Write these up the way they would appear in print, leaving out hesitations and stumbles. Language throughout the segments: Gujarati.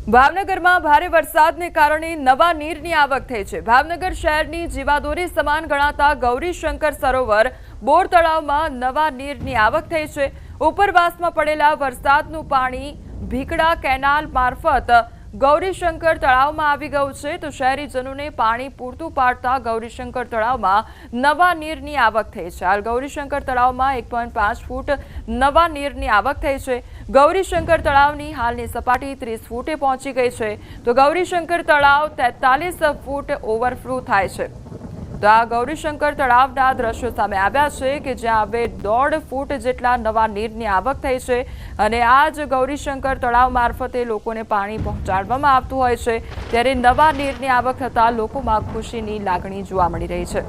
ભાવનગરમાં ભારે વરસાદને કારણે નવા નીરની આવક થઈ છે। ભાવનગર શહેરની જીવાદોરી સમાન ગણાતા ગૌરીશંકર સરોવર બોર તળાવમાં નવા નીરની આવક થઈ છે। ઉપરવાસમાં પડેલા વરસાદનું પાણી ભીકડા કેનાલ મારફત ગૌરીશંકર તળાવમાં આવી ગયું છે, તો શહેરીજનોને પાણી પૂરતું પાડતા ગૌરીશંકર તળાવમાં નવા નીરની આવક થઈ છે। હાલ ગૌરીશંકર તળાવમાં 1.5 ફૂટ નવા નીરની આવક થઈ છે। ગૌરીશંકર તળાવની હાલની સપાટી 30 ફૂટે પહોંચી ગઈ છે, તો ગૌરીશંકર તળાવ 43 ફૂટ ઓવરફ્લો થાય છે। તો આ ગૌરીશંકર તળાવના દ્રશ્યો સામે આવ્યા છે કે જ્યાં હવે 1.5 ફૂટ જેટલા નવા નીરની આવક થઈ છે અને આ જ ગૌરીશંકર તળાવ મારફતે લોકોને પાણી પહોંચાડવામાં આવતું હોય છે, ત્યારે નવા નીરની આવક થતાં લોકોમાં ખુશીની લાગણી જોવા મળી રહી છે।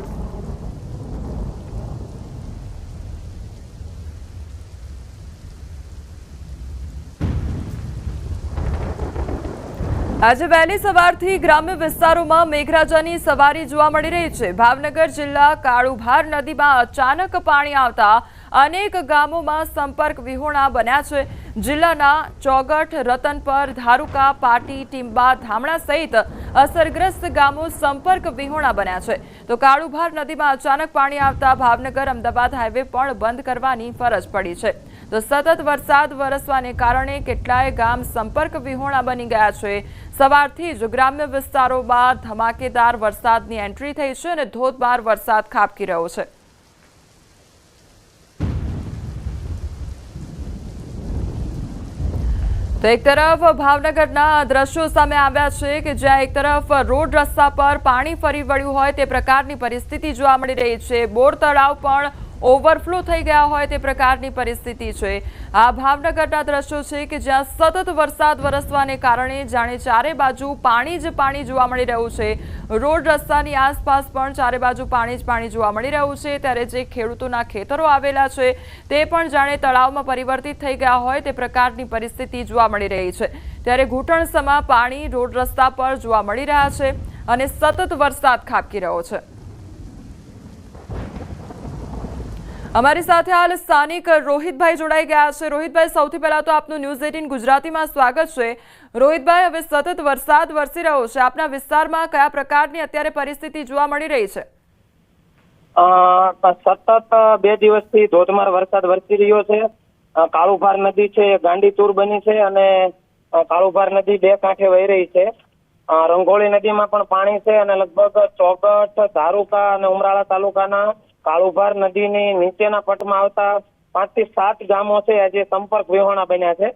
આજે વહેલી સવારથી ગ્રામ્ય વિસ્તારોમાં મેઘરાજાની સવારી જોવા મળી રહી છે। ભાવનગર જિલ્લા કાળુભાર નદીમાં અચાનક પાણી આવતા અનેક ગામોમાં સંપર્ક વિહોણા બન્યા છે। જિલ્લાના ચોગઠ, રતનપર, ધારુકા, પાટી, ટીંબા, ધામણા સહિત અસરગ્રસ્ત ગામો સંપર્ક વિહોણા બન્યા છે। તો કાળુભાર નદીમાં અચાનક પાણી આવતા ભાવનગર અમદાવાદ હાઈવે પણ બંધ કરવાની ફરજ પડી છે। તો સતત વરસાદ વરસવાને કારણે કેટલાય ગામ સંપર્ક વિહોણા બની ગયા છે। સવારથી જ ગ્રામ્ય વિસ્તારોમાં ધમાકેદાર વરસાદની એન્ટ્રી થઈ છે અને ધોધમાર વરસાદ ખાબકી રહ્યો છે। તો એક તરફ ભાવનગરના દ્રશ્યો સામે આવ્યા છે કે જ્યાં એક તરફ રોડ રસ્તા પર પાણી ફરી વળ્યું હોય તે પ્રકારની પરિસ્થિતિ જોવા મળી રહી છે। બોર તળાવ પણ ઓવરફ્લો થઈ ગયા હોય તે પ્રકારની પરિસ્થિતિ છે। આ ભાવનગરના દ્રશ્યો છે કે જ્યાં સતત વરસાદ વરસવાને કારણે જાણે ચારે બાજુ પાણી જ પાણી જોવા મળી રહ્યું છે। રોડ રસ્તાની આસપાસ પણ ચારે બાજુ પાણી જ પાણી જોવા મળી રહ્યું છે, ત્યારે જે ખેડૂતોના ખેતરો આવેલા છે તે પણ જાણે તળાવમાં પરિવર્તિત થઈ ગયા હોય તે પ્રકારની પરિસ્થિતિ જોવા મળી રહી છે। ત્યારે ઘૂંટણસમા પાણી રોડ રસ્તા પર જોવા મળી રહ્યા છે અને સતત વરસાદ ખાબકી રહ્યો છે। અમારી સાથે હાલ સ્થાનિક રોહિતભાઈ જોડાઈ ગયા છે। રોહિતભાઈ, સૌથી પહેલા તો આપનું ન્યૂઝ 18 ગુજરાતીમાં સ્વાગત છે। રોહિતભાઈ, હવે સતત વરસાદ વરસી રહ્યો છે, આપના વિસ્તારમાં કયા પ્રકારની અત્યારે પરિસ્થિતિ જોવા મળી રહી છે? સતત 2 દિવસથી ધોધમાર વરસાદ વરસી રહ્યો છે। કાળુભાર નદી છે ગાંડીતુર બની છે અને કાળુભાર નદી 2 કાંઠે વહી રહી છે। રંઘોળી નદીમાં પણ પાણી છે અને લગભગ ચોગઠ, ધારુકા અને ઉમરાળા તાલુકાના કાળુભાર નદીની નીચેના પટમાં આવતા 5 થી 7 ગામો છે આજે સંપર્ક વિહોણા બન્યા છે।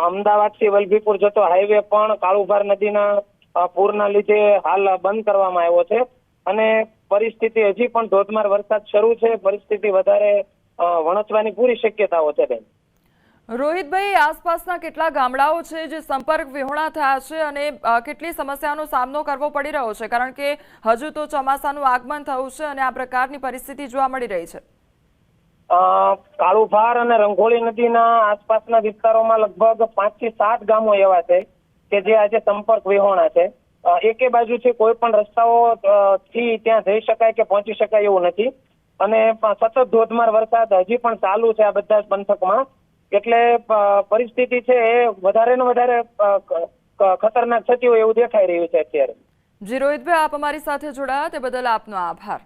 અમદાવાદ થી વલભીપુર જતો હાઈવે પણ કાળુભાર નદીના પૂરના લીધે હાલ બંધ કરવામાં આવ્યો છે અને પરિસ્થિતિ હજી પણ ધોધમાર વરસાદ શરૂ છે। પરિસ્થિતિ વધારે વણસવાની પૂરી શક્યતાઓ છે। બેન રોહિતભાઈ, આસપાસના કેટલા ગામડાઓ છે જે સંપર્ક વિહોણા થયા છે અને કેટલી સમસ્યાનો સામનો કરવો પડી રહ્યો છે, કારણ કે હજુ તો ચોમાસાનું આગમન થયું છે અને આ પ્રકારની પરિસ્થિતિ જોવા મળી રહી છે? કાળુભાર અને રંઘોળી નદીના આસપાસના વિસ્તારોમાં લગભગ 5 થી 7 ગામો એવા છે કે જે આજે સંપર્ક વિહોણા છે। એકે બાજુથી કોઈ પણ રસ્તાઓ થી ત્યાં જઈ શકાય કે પહોંચી શકાય એવું નથી અને સતત ધોધમાર વરસાદ હજી પણ ચાલુ છે આ બધા જ પંથકમાં, એટલે પરિસ્થિતિ છે એ વધારે ને વધારે ખતરનાક થતી હોય એવું દેખાઈ રહ્યું છે અત્યારે। જી રોહિતભાઈ, આપ અમારી સાથે જોડાયા તે બદલ આપનો આભાર।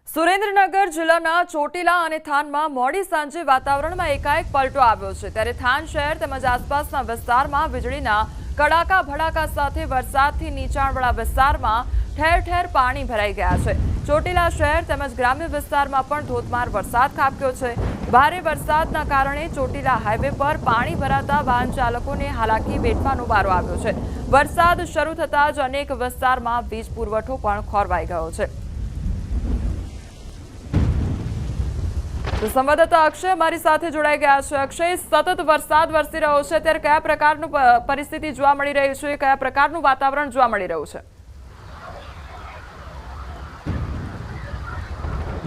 સુરેન્દ્રનગર જિલ્લાના ચોટીલા અને થાનમાં મોડી સાંજે વાતાવરણમાં એકાએક પલટો આવ્યો છે, ત્યારે થાન શહેર તેમજ આસપાસના વિસ્તારમાં વીજળીના કડાકા ભડાકા સાથે વરસાદથી નીચાણવાળા વિસ્તારમાં ઠેર ઠેર પાણી ભરાઈ ગયા છે। ચોટીલા શહેર તેમજ ગ્રામ્ય વિસ્તારમાં પણ ધોધમાર વરસાદ ખાબક્યો છે। ભારે વરસાદના કારણે ચોટીલા હાઈવે પર પાણી ભરાતા વાહન ચાલકોને હાલાકી વેઠવાનો વારો આવ્યો છે। વરસાદ શરૂ થતાં જ અનેક વિસ્તારમાં વીજ પુરવઠો પણ ખોરવાઈ ગયો છે। તો સંવાદદાતા અક્ષય અમારી સાથે જોડાઈ ગયા છે। અક્ષય, સતત વરસાદ વરસી રહ્યો છે ત્યારે કયા પ્રકારનું પરિસ્થિતિ જોવા મળી રહી છે, કયા પ્રકારનું વાતાવરણ જોવા મળી રહ્યું છે?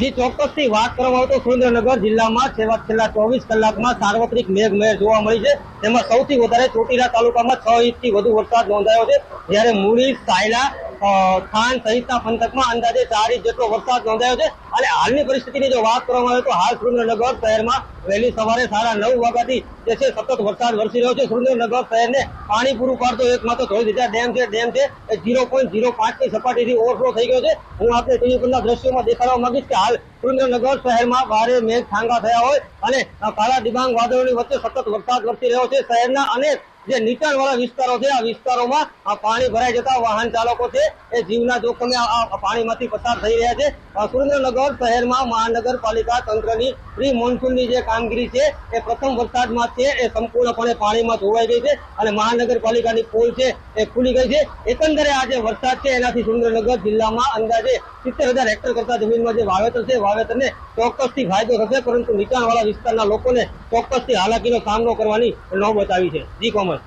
જી, ચોક્કસથી વાત કરવામાં આવે તો સુરેન્દ્રનગર જિલ્લામાં છેલ્લા 24 કલાકમાં સાર્વત્રિક મેઘમહેર જોવા મળી છે। તેમાં સૌથી વધારે ચોટીલા તાલુકામાં 6 ઇંચથી વધુ વરસાદ નોંધાયો છે, જ્યારે મૂળી, સાયલા થાન સહિતના પંથકમાં અંદાજે 4 ઇંચ જેટલો વરસાદ નોંધાયો છે અને હાલની પરિસ્થિતિની જો વાત કરવામાં આવે તો હાલ સુરેન્દ્રનગર શહેરમાં વહેલી સવારે 9:30 વાગ્યાથી જે છે સતત વરસાદ વરસી રહ્યો છે। સુરેન્દ્રનગર શહેરને પાણી પૂરું પાડતો એકમાત્ર ધોળીધજા ડેમ છે। ડેમ છે એ 0.05 ની સપાટીથી ઓવરફ્લો થઈ ગયો છે। હું આપણે ટીવી પરના દ્રશ્યોમાં દેખાડવા માંગીશ કે હાલ સુરેન્દ્રનગર શહેરમાં ભારે મેઘ ઠાંગા થયા હોય અને કાળા ડિબાંગ વાદળોની વચ્ચે સતત વરસાદ વરસી રહ્યો છે। શહેરના અનેક જે નીચાણવાળા વિસ્તારો છે આ વિસ્તારોમાં પાણી ભરાઈ જતા વાહન ચાલકો છે એ જીવના જોખમે આ પાણીમાંથી પસાર થઈ રહ્યા છે। સુરેન્દ્રનગર શહેરમાં મહાનગરપાલિકા તંત્રની પ્રી મોન્સૂનની જે કામગીરી છે એ પ્રથમ વરસાદમાં છે એ સંપૂર્ણપણે પાણીમાં ધોવાઈ ગઈ છે અને મહાનગરપાલિકાની પોલ છે એ ખુલી ગઈ છે। એકંદરે આ જે વરસાદ છે એનાથી સુરેન્દ્રનગર જિલ્લામાં અંદાજે 70,000 હેક્ટર કરતા જમીનમાં જે વાવેતર છે વાવેતરને ચોક્કસથી ફાયદો થશે, પરંતુ નીચાણવાળા વિસ્તારના લોકોને ચોક્કસથી હાલાકીનો સામનો કરવાની નોબત આવી છે। જી કોમલ।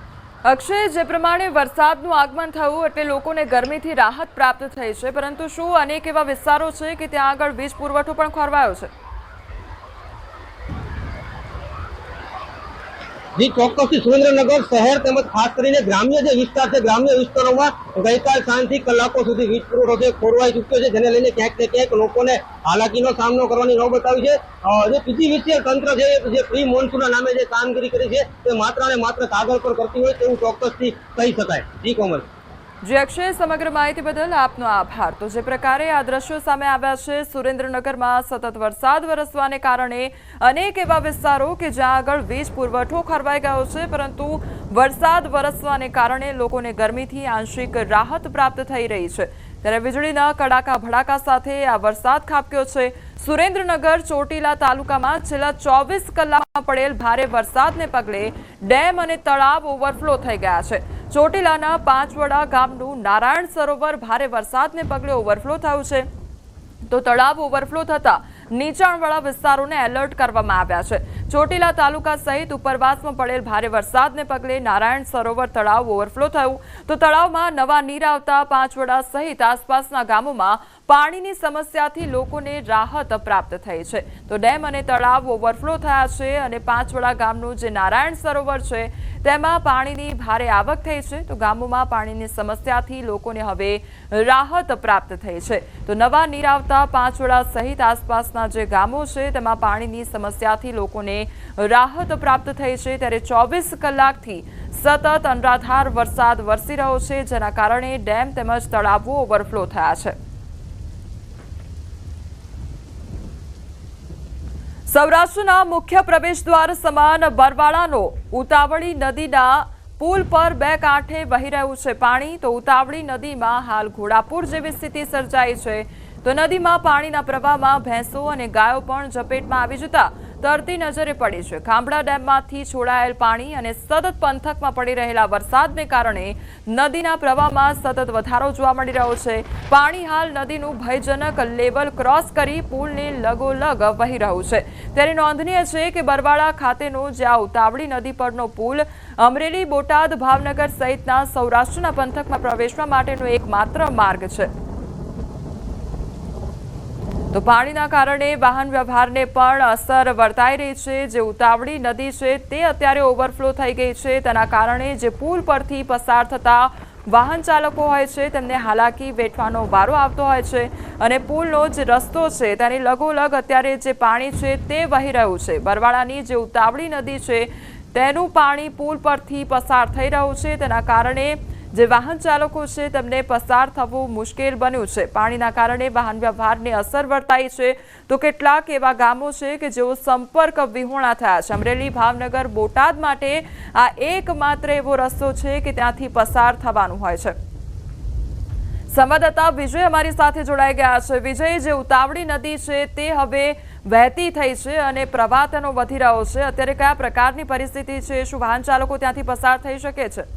અક્ષય, જે પ્રમાણે વરસાદનું આગમન થયું એટલે લોકોને ગરમીથી રાહત પ્રાપ્ત થઈ છે, પરંતુ શું અનેક એવા વિસ્તારો છે કે ત્યાં આગળ વીજ પુરવઠો પણ ખોરવાયો છે? જી ચોક્કસથી સુરેન્દ્રનગર શહેર તેમજ ખાસ કરીને ગ્રામ્ય જે વિસ્તાર છે ગ્રામ્ય વિસ્તારોમાં ગઈકાલ સાંજથી કલાકો સુધી વીજ પુરવઠો છે ખોરવાઈ ચૂક્યો છે, જેને લઈને ક્યાંક ને ક્યાંક લોકોને હાલાકીનો સામનો કરવાની નોબત આવી છે। જે પીજીવીસીએલ તંત્ર છે જે પ્રી મોન્સૂનના નામે જે કામગીરી કરી છે તે માત્ર ને માત્ર કાગળ પર કરતી હોય તેવું ચોક્કસથી કહી શકાય। જી કોમલ। જી અક્ષય, સમગ્ર માહિતી બદલ આપનો આભાર। તો જે પ્રકારે આ દ્રશ્યો સામે આવ્યા છે, સુરેન્દ્રનગરમાં સતત વરસાદ વરસવાને કારણે અનેક એવા વિસ્તારો કે જ્યાં આગળ વીજ પુરવઠો ખોરવાઈ ગયો છે, પરંતુ વરસાદ વરસવાને કારણે લોકોને ગરમીથી આંશિક રાહત પ્રાપ્ત થઈ રહી છે। ત્યારે વીજળીના કડાકા ભડાકા સાથે આ વરસાદ ખાબક્યો છે। સુરેન્દ્રનગર ચોટીલા તાલુકામાં છેલ્લા 24 કલાકમાં પડેલ ભારે વરસાદને પગલે ડેમ અને તળાવ ઓવરફ્લો થઈ ગયા છે। ચોટીલાના પાંચવડા ગામનું નારાયણ સરોવર ભારે વરસાદને પગલે ઓવરફ્લો થયું છે, તો તળાવ ઓવરફ્લો થતા નીચાણવાળા વિસ્તારોને એલર્ટ કરવામાં આવ્યા છે। ચોટીલા તાલુકા સહિત ઉપરવાસમાં પડેલ ભારે વરસાદને પગલે નારાયણ સરોવર તળાવ ઓવરફ્લો થયું, તો તળાવમાં નવા નીર આવતા પાંચવડા સહિત આસપાસના ગામોમાં પાણીની સમસ્યાથી લોકોને રાહત પ્રાપ્ત થઈ છે। તો ડેમ અને તળાવ ઓવરફ્લો થયા છે અને પાંચવડા ગામનું જે નારાયણ સરોવર છે તેમાં પાણીની ભારે આવક થઈ છે, તો ગામોમાં પાણીની સમસ્યાથી લોકોને હવે રાહત પ્રાપ્ત થઈ છે। તો નવા નીર આવતા પાંચવડા સહિત આસપાસના જે ગામો છે તેમાં પાણીની સમસ્યાથી લોકોને રાહત પ્રાપ્ત થઈ છે। ત્યારે 24 કલાકથી સતત અનરાધાર વરસાદ વરસી રહ્યો છે, જેના કારણે ડેમ તેમજ તળાવો ઓવરફ્લો થયા છે। સૌરાષ્ટ્રના મુખ્ય પ્રવેશદ્વાર સમાન બરવાળાનો ઉતાવળી નદીના પુલ પર 2 કાંઠે વહી રહ્યું છે પાણી, તો ઉતાવળી નદીમાં હાલ ઘોડાપુર જેવી સ્થિતિ સર્જાઈ છે। તો નદીમાં પાણીના પ્રવાહમાં ભેંસો અને ગાયો પણ ઝપેટમાં આવી જતા તરતી નજરે પડી છે। ખાંભડા ડેમમાંથી છોડાયેલ પાણી અને સતત પંથકમાં પડી રહેલા વરસાદને કારણે નદીના પ્રવાહમાં સતત વધારો જોવા મળી રહ્યો છે। પાણી હાલ નદીનું ભયજનક લેવલ ક્રોસ કરી પુલને લગોલગ વહી રહ્યું છે। ત્યારે નોંધનીય છે કે બરવાળા ખાતેનો જ્યાં ઉતાવળી નદી પરનો પુલ અમરેલી, બોટાદ, ભાવનગર સહિતના સૌરાષ્ટ્રના પંથકમાં પ્રવેશવા માટેનો એકમાત્ર માર્ગ છે। તો પાણીના કારણે વાહન વ્યવહારને પણ અસર વર્તાઈ રહી છે। જે ઉતાવળી નદી છે તે અત્યારે ઓવરફ્લો થઈ ગઈ છે, તેના કારણે જે પુલ પરથી પસાર થતા વાહન ચાલકો હોય છે તેમને હાલાકી વેઠવાનો વારો આવતો હોય છે અને પુલનો જે રસ્તો છે તેની લગોલગ અત્યારે જે પાણી છે તે વહી રહ્યું છે। બરવાળાની જે ઉતાવળી નદી છે તેનું પાણી પુલ પરથી પસાર થઈ રહ્યું છે, તેના કારણે જે વાહન ચાલકો છે તેમને પસાર થવું મુશ્કેલ બન્યું છે। પાણીના કારણે વાહન વ્યવહારને અસર વર્તાઈ છે, તો કેટલાક એવા ગામો છે કે જેઓ સંપર્ક વિહોણા થયા છે। અમરેલી, ભાવનગર, બોટાદ માટે આ એકમાત્ર એવો રસ્તો છે કે ત્યાંથી પસાર થવાનું હોય છે। સંવાદદાતા વિજય અમારી સાથે જોડાઈ ગયા છે। વિજય, જે ઉતાવળી નદી છે તે હવે વહેતી થઈ છે અને પ્રવાહ તેનો વધી રહ્યો છે, અત્યારે કયા પ્રકારની પરિસ્થિતિ છે? શું વાહન ચાલકો ત્યાંથી પસાર થઈ શકે છે?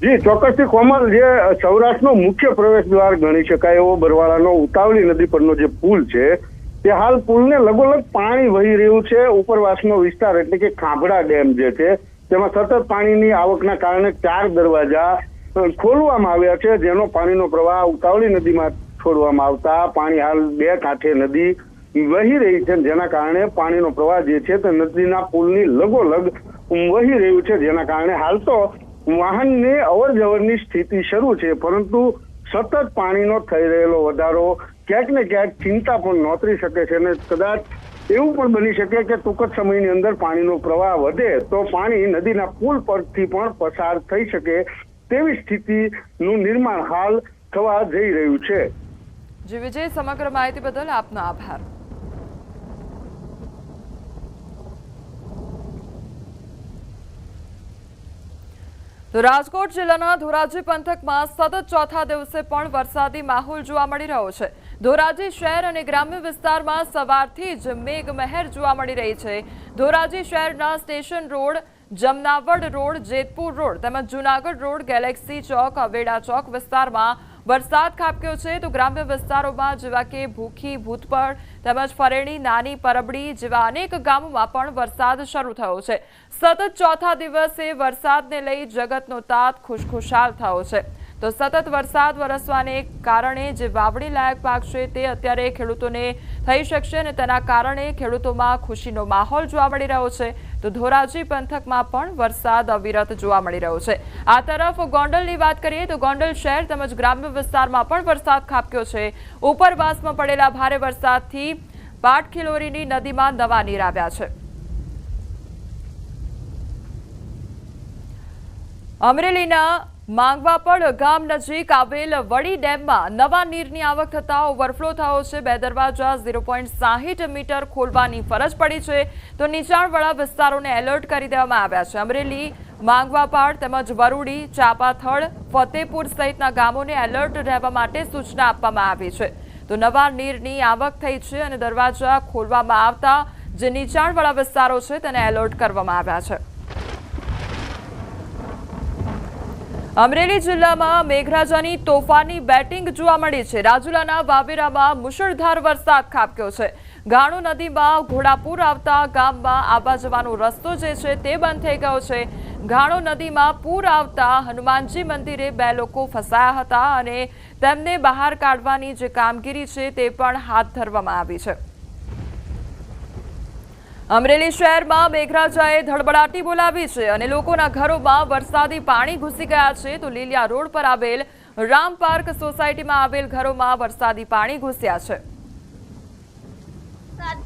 જી ચોક્કસથી કોમલ, જે સૌરાષ્ટ્રનો મુખ્ય પ્રવેશ દ્વાર ગણી શકાય એવો બરવાળાનો ઉતાવળી નદી પરનો જે પુલ છે તે હાલ પુલને લગોલગ પાણી વહી રહ્યું છે। ઉપરવાસનો વિસ્તાર એટલે કે ખાંભડા ડેમ જે છે તેમાં સતત પાણીની આવકના કારણે 4 દરવાજા ખોલવામાં આવ્યા છે, જેનો પાણીનો પ્રવાહ ઉતાવળી નદીમાં છોડવામાં આવતા પાણી હાલ 2 કાંઠે નદી વહી રહી છે, જેના કારણે પાણીનો પ્રવાહ જે છે તે નદીના પુલની લગોલગ વહી રહ્યું છે, જેના કારણે હાલ તો વાહનની અવર જવરની સ્થિતિ શરૂ છે, પરંતુ સતત પાણીનો થઈ રહેલો વધારો ક્યાંક ને ક્યાંક ચિંતા પણ નોતરી શકે છે અને કદાચ એવું પણ બની શકે કે ટૂંક જ સમયની અંદર પાણીનો પ્રવાહ વધે તો પાણી નદીના પુલ પરથી પણ પસાર થઈ શકે તેવી સ્થિતિનું નિર્માણ હાલ થવા જઈ રહ્યું છે. જી વિજય, સમગ્ર માહિતી બદલ આપનો આભાર. તો રાજકોટ જિલ્લાના ધોરાજી પંથકમાં સતત ચોથા દિવસે પણ વરસાદી માહોલ જોવા મળી રહ્યો છે. ધોરાજી શહેર અને ગ્રામ્ય વિસ્તારમાં સવારથી જ મેઘમહેર જોવા મળી રહી છે. ધોરાજી શહેરના station road, Jamnavad road, Jetpur road તેમજ જૂનાગઢ રોડ, ગેલેક્સી ચોક, અવેડા ચોક વિસ્તારમાં વરસાદ ખાબક્યો છે. તો ગ્રામ્ય વિસ્તારોમાં જેવા કે ભૂખી, ભૂતપડ તેમજ ફરેણી, નાની પરબડી જેવા અનેક ગામોમાં પણ વરસાદ શરૂ થયો છે. સતત ચોથા દિવસે વરસાદને લઈ જગતનો તાત ખુશખુશાલ થયો છે. તો સતત વરસાદ વરસવાને કારણે જે વાવણી લાયક પાક છે તે અત્યારે ખેડૂતોને થઈ શકશે અને તેના કારણે ખેડૂતોમાં ખુશીનો માહોલ જોવા મળી રહ્યો છે. તો ધોરાજી પંથકમાં પણ વરસાદ અવિરત જોવા મળી રહ્યો છે. આ તરફ ગોંડલની વાત કરીએ તો ગોંડલ શહેર તેમજ ગ્રામ્ય વિસ્તારમાં પણ વરસાદ ખાબક્યો છે. ઉપરવાસમાં પડેલા ભારે વરસાદથી પાટખીલોરીની નદીમાં નવા નીર આવ્યા છે. અમરેલીના માંગવાપડ ગામ નજીક આવેલ વડી ડેમમાં નવા નીરની આવક થતા ઓવરફ્લો થયો છે. બે દરવાજા 0.60 મીટર ખોલવાની ફરજ પડી છે. તો નીચાણવાળા વિસ્તારોને એલર્ટ કરી દેવામાં આવ્યા છે. અમરેલી, માંગવાપાડ તેમજ વરુડી, ચાપાથળ, ફતેપુર સહિતના ગામોને એલર્ટ રહેવા માટે સૂચના આપવામાં આવી છે. તો નવા નીરની આવક થઈ છે અને દરવાજા ખોલવામાં આવતા જે નીચાણવાળા વિસ્તારો છે તેને એલર્ટ કરવામાં આવ્યા છે. અમરેલી જિલ્લામાં મેઘરાજાની તોફાની બેટિંગ જોવા મળી છે. રાજુલાના વાવેરામાં મુશળધાર વરસાદ ખાબક્યો છે. ગાણો નદીમાં ઘોડાપુર આવતા ગામમાં આવવા જવાનો રસ્તો જે છે તે બંધ થઈ ગયો છે. ગાણો નદીમાં પૂર આવતા હનુમાનજી મંદિરે 2 લોકો ફસાયા હતા અને તેમને બહાર કાઢવાની જે કામગીરી છે તે પણ હાથ ધરવામાં આવી છે. અમરેલી શહેરમાં મેઘરાજાએ ધડબડાટી બોલાવી છે અને લોકોના ઘરોમાં વરસાદી પાણી ઘૂસી ગયા છે. તો લીલિયા રોડ પર આવેલ રામ પાર્ક સોસાયટીમાં આવેલ ઘરોમાં વરસાદી પાણી ઘૂસ્યા છે.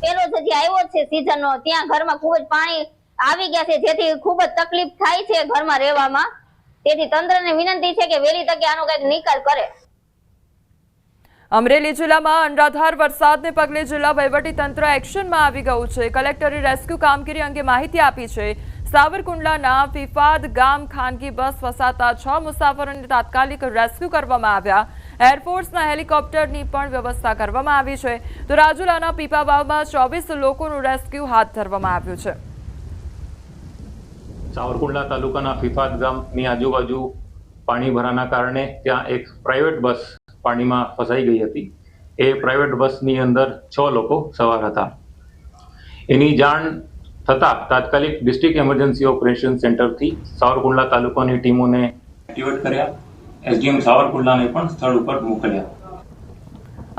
પેલો જે આવ્યો છે સીઝનનો, ત્યાં ઘરમાં ખૂબ જ પાણી આવી ગયા છે, જેથી ખૂબ જ તકલીફ થાય છે ઘરમાં રહેવામાં. તેથી તંત્રને વિનંતી છે કે વહેલી તકે આનો કંઈક નિકાલ કરે. અમરેલી જિલ્લામાં અનરાધાર વરસાદને પગલે જિલ્લા વહીવટી તંત્ર એક્શનમાં આવી ગયું છે. કલેક્ટરે રેસ્ક્યુ કામગીરી અંગે માહિતી આપી છે. સાવરકુંડલાના ફિફાદ ગામ ખાનગી બસ ફસાતા 6 મુસાફરોને તાત્કાલિક રેસ્ક્યુ કરવામાં આવ્યા. એરફોર્સના હેલિકોપ્ટરની પણ વ્યવસ્થા કરવામાં આવી છે. તો રાજુલાના પીપાવાવમાં 24 લોકોનું રેસ્ક્યુ હાથ ધરવામાં આવ્યું છે. સાવરકુંડલા તાલુકાના ફિફાદ ગામની આજુબાજુ પાણી ભરાના કારણે ત્યાં એક પ્રાઇવેટ બસ પાણીમાં ફસાઈ ગઈ હતી. એ પ્રાઇવેટ બસની અંદર 6 લોકો સવાર હતા. એની જાણ થતાં તાત્કાલિક ડિસ્ટ્રિક્ટ એમરજન્સી ઓપરેશન સેન્ટરથી સાવરકુંડલા તાલુકાની ટીમોને એક્ટિવેટ કર્યા. એસડીએમ સાવરકુંડલાને પણ સ્થળ ઉપર મોકલ્યા.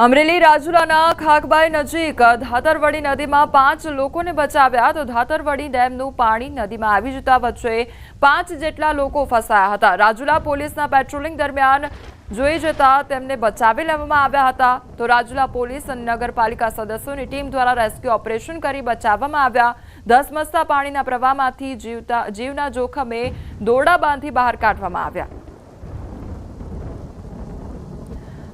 અમરેલી રાજુલાના ખાકબાઈ નજીક ધાતરવડી નદીમાં 5 લોકોને બચાવ્યા. તો ધાતરવડી ડેમનું પાણી નદીમાં આવી જતા વચ્ચે 5 જેટલા લોકો ફસાયા હતા. રાજુલા પોલીસના પેટ્રોલિંગ દરમિયાન જોઈ જતા તેમને બચાવી લેવામાં આવ્યા હતા. તો રાજુલા પોલીસ અને નગરપાલિકા સદસ્યોની ટીમ દ્વારા રેસ્ક્યુ ઓપરેશન કરી બચાવવામાં આવ્યા. ધસમસતા પાણીના પ્રવાહમાંથી જીવના જોખમે દોરડા બાંધી બહાર કાઢવામાં આવ્યા.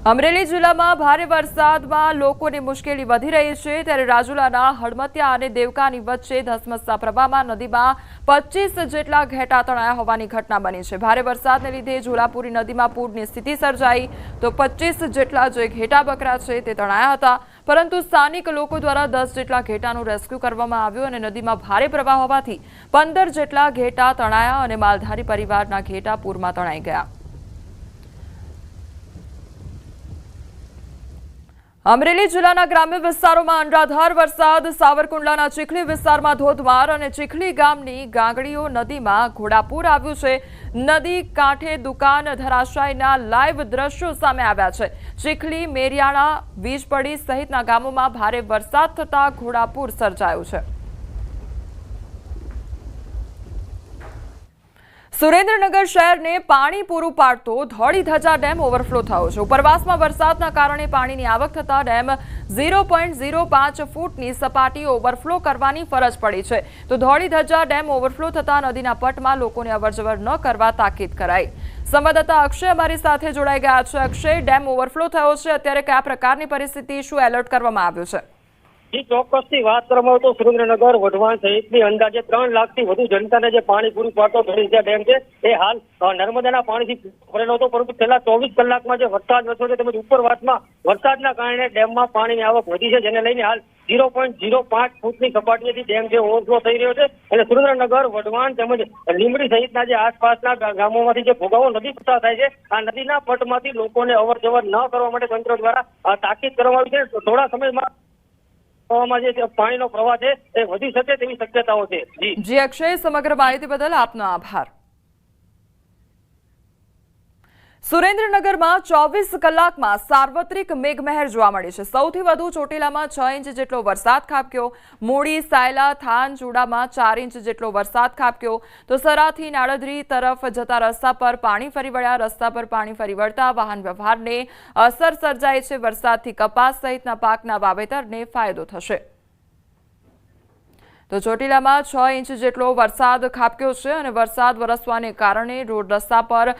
અમરેલી જિલ્લામાં ભારે વરસાદમાં લોકોની મુશ્કેલી વધી રહી છે. ત્યારે રાજુલાના હળમતિયા અને દેવકાની વચ્ચે ધસમસતા પ્રવાહમાં નદીમાં 25 જેટલા ઘેટા તણાયા હોવાની ઘટના બની છે. ભારે વરસાદને લીધે ઝોલાપુરી નદીમાં પૂરની સ્થિતિ સર્જાઈ. તો 25 જેટલા જે ઘેટા બકરા છે તે તણાયા હતા, પરંતુ સ્થાનિક લોકો દ્વારા 10 જેટલા ઘેટાનું રેસ્ક્યુ કરવામાં આવ્યું અને નદીમાં ભારે પ્રવાહ હોવાથી 15 જેટલા ઘેટા તણાયા અને માલધારી પરિવારના ઘેટા પૂરમાં તણાઈ ગયા. અમરેલી જિલ્લાના ગ્રામ્ય વિસ્તારોમાં અનરાધાર વરસાદ. સાવરકુંડલાના ચીખલી વિસ્તારમાં ધોધમાર અને ચીખલી ગામની ગાંગડીઓ નદીમાં ઘોડાપૂર આવ્યું છે. નદી કાંઠે દુકાન ધરાશાયના લાઈવ દ્રશ્યો સામે આવ્યા છે. ચીખલી, મેરિયાણા, વીજપડી સહિતના ગામોમાં ભારે વરસાદ થતા ઘોડાપૂર સર્જાયું છે. સુરેન્દ્રનગર શહેરને પાણી પૂરું પાડતો ધોળીધજા ડેમ ઓવરફ્લો થયો છે। ઉપરવાસમાં વરસાદના કારણે પાણીની આવક થતા ડેમ 0.05 ફૂટની સપાટી ઓવરફ્લો કરવાની ફરજ પડી છે। તો ધોળીધજા ડેમ ઓવરફ્લો થતા નદીના પટમાં લોકોને અવરજવર ન કરવા તાકીદ કરાઈ। સંવાદદાતા અક્ષય અમારી સાથે જોડાઈ ગયા છે। અક્ષય, ડેમ ઓવરફ્લો થયો છે, અત્યારે કયા પ્રકારની પરિસ્થિતિ, શું એલર્ટ કરવામાં આવ્યું છે? ચોક્કસથી વાત કરવામાં આવે તો સુરેન્દ્રનગર, વઢવાણ સહિતની અંદાજે 3 લાખથી વધુ જનતાને જે પાણી પૂરું પાડતો ધોળીધજા ડેમ છે એ હાલ નર્મદાના પાણીથી ભરેલો હતો, પરંતુ છેલ્લા 24 કલાકમાં જે વરસાદ વરસ્યો છે તેમજ ઉપરવાસમાં વરસાદના કારણે ડેમમાં પાણીની આવક વધી છે, જેને લઈને હાલ 0.05 ફૂટની સપાટીએથી ડેમ જે ઓવરફ્લો થઈ રહ્યો છે। અને સુરેન્દ્રનગર, વઢવાણ તેમજ લીંબડી સહિતના જે આસપાસના ગામોમાંથી જે ભોગાવો નદી પસાર થાય છે, આ નદીના પટમાંથી લોકોને અવર જવર ન કરવા માટે તંત્ર દ્વારા તાકીદ કરવામાં આવી છે। થોડા સમયમાં જે પાણીનો પ્રવાહ છે એ વધી શકે તેવી શક્યતાઓ છે। જી અક્ષય, સમગ્ર માહિતી બદલ આપનો આભાર। સુરેન્દ્રનગરમાં 24 કલાકમાં સાર્વત્રિક મેઘમહેર જોવા મળી છે। સૌથી વધુ ચોટીલામાં 6 ઇંચ જેટલો વરસાદ ખાબક્યો, મૂળી, સાયલા, થાન, ચૂડામાં 4 ઇંચ જેટલો વરસાદ ખાબક્યો, તો સરાથી નાળદરી તરફ જતા રસ્તા પર પાણી ફરી વળ્યા। રસ્તા પર પાણી ફરી વળતા વાહન વ્યવહારને અસર સર્જાઈ છે। વરસાદથી કપાસ સહિતના પાકના વાવેતરને ફાયદો થશે। તો ચોટીલામાં 6 ઇંચ જેટલો વરસાદ ખાબક્યો છે અને વરસાદ વરસવાને કારણે રોડ રસ્તા પર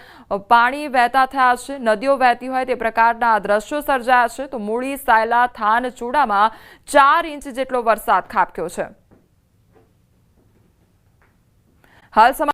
પાણી વહેતા થયા છે, નદીઓ વહેતી હોય તે પ્રકારના દ્રશ્યો સર્જાયા છે। તો મૂળી, સાયલા, થાન, ચૂડામાં 4 ઇંચ જેટલો વરસાદ ખાબક્યો છે। હાલ